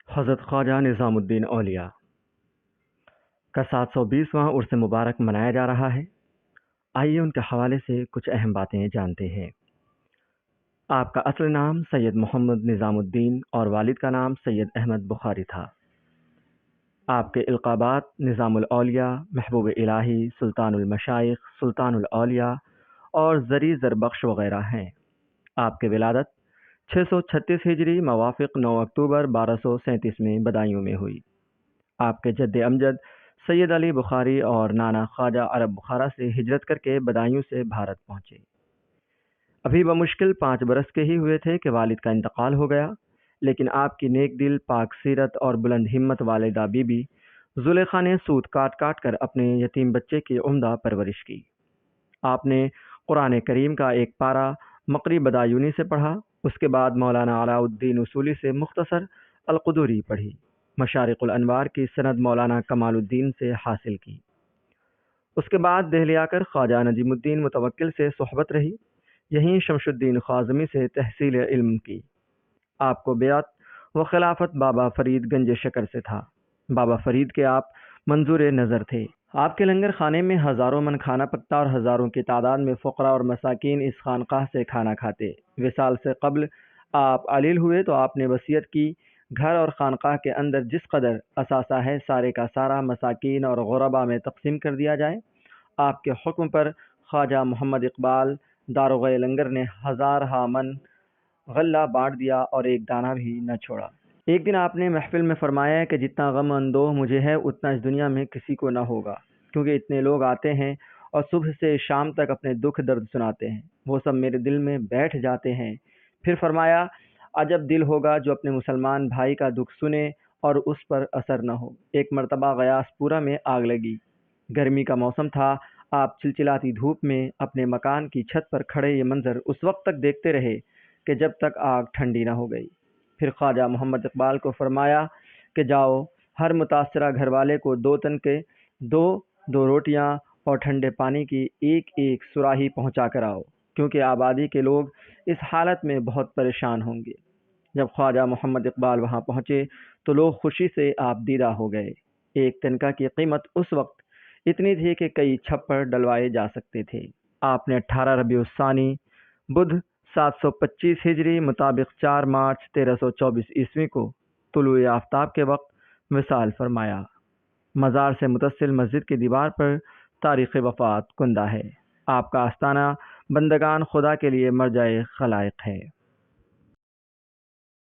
حضرت خواجہ نظام الدین اولیاء کا 720واں عرس مبارک منایا جا رہا ہے۔ آئیے ان کے حوالے سے کچھ اہم باتیں جانتے ہیں۔ آپ کا اصل نام سید محمد نظام الدین اور والد کا نام سید احمد بخاری تھا۔ آپ کے القابات نظام الاولیاء، محبوب الہی، سلطان المشائخ، سلطان الاولیاء اور زری زربخش وغیرہ ہیں۔ آپ کی ولادت 636 ہجری موافق 9 اکتوبر 1237 میں بدایوں میں ہوئی۔ آپ کے جد امجد سید علی بخاری اور نانا خواجہ عرب بخارا سے ہجرت کر کے بدایوں سے بھارت پہنچے۔ ابھی بمشکل 5 برس کے ہی ہوئے تھے کہ والد کا انتقال ہو گیا، لیکن آپ کی نیک دل، پاک سیرت اور بلند ہمت والدہ بی بی زلیخا نے سوت کاٹ کاٹ کر اپنے یتیم بچے کی عمدہ پرورش کی۔ آپ نے قرآن کریم کا ایک پارہ مقری بدایونی سے پڑھا، اس کے بعد مولانا علاء الدین اصولی سے مختصر القدوری پڑھی، مشارق الانوار کی سند مولانا کمال الدین سے حاصل کی۔ اس کے بعد دہلی آ کر خواجہ نجم الدین متوکل سے صحبت رہی، یہیں شمس الدین خازمی سے تحصیل علم کی۔ آپ کو بیعت و خلافت بابا فرید گنج شکر سے تھا۔ بابا فرید کے آپ منظور نظر تھے۔ آپ کے لنگر خانے میں ہزاروں من کھانا پکتا اور ہزاروں کی تعداد میں فقراء اور مساکین اس خانقاہ سے کھانا کھاتے۔ وصال سے قبل آپ علیل ہوئے تو آپ نے وصیت کی، گھر اور خانقاہ کے اندر جس قدر اثاثہ ہے سارے کا سارا مساکین اور غربا میں تقسیم کر دیا جائے۔ آپ کے حکم پر خواجہ محمد اقبال داروغ لنگر نے 1000 من غلہ بانٹ دیا اور ایک دانہ بھی نہ چھوڑا۔ ایک دن آپ نے محفل میں فرمایا کہ جتنا غم اندوہ مجھے ہے اتنا اس دنیا میں کسی کو نہ ہوگا، کیونکہ اتنے لوگ آتے ہیں اور صبح سے شام تک اپنے دکھ درد سناتے ہیں، وہ سب میرے دل میں بیٹھ جاتے ہیں۔ پھر فرمایا، عجب دل ہوگا جو اپنے مسلمان بھائی کا دکھ سنے اور اس پر اثر نہ ہو۔ ایک مرتبہ غیاث پورہ میں آگ لگی، گرمی کا موسم تھا، آپ چلچلاتی دھوپ میں اپنے مکان کی چھت پر کھڑے یہ منظر اس وقت تک دیکھتے رہے کہ جب تک آگ ٹھنڈی نہ ہو گئی۔ پھر خواجہ محمد اقبال کو فرمایا کہ جاؤ ہر متاثرہ گھر والے کو 2 تن کے دو روٹیاں اور ٹھنڈے پانی کی ایک ایک سراہی پہنچا کر آؤ، کیونکہ آبادی کے لوگ اس حالت میں بہت پریشان ہوں گے۔ جب خواجہ محمد اقبال وہاں پہنچے تو لوگ خوشی سے آپ دیدہ ہو گئے۔ ایک تنکا کی قیمت اس وقت اتنی تھی کہ کئی چھپڑ ڈلوائے جا سکتے تھے۔ آپ نے 18 ربیع الثانی بدھ 725 ہجری مطابق 4 مارچ 1324 عیسوی کو طلوع آفتاب کے وقت وصال فرمایا۔ مزار سے متصل مسجد کی دیوار پر تاریخ وفات کندہ ہے۔ آپ کا آستانہ بندگان خدا کے لیے مرجع خلائق ہے۔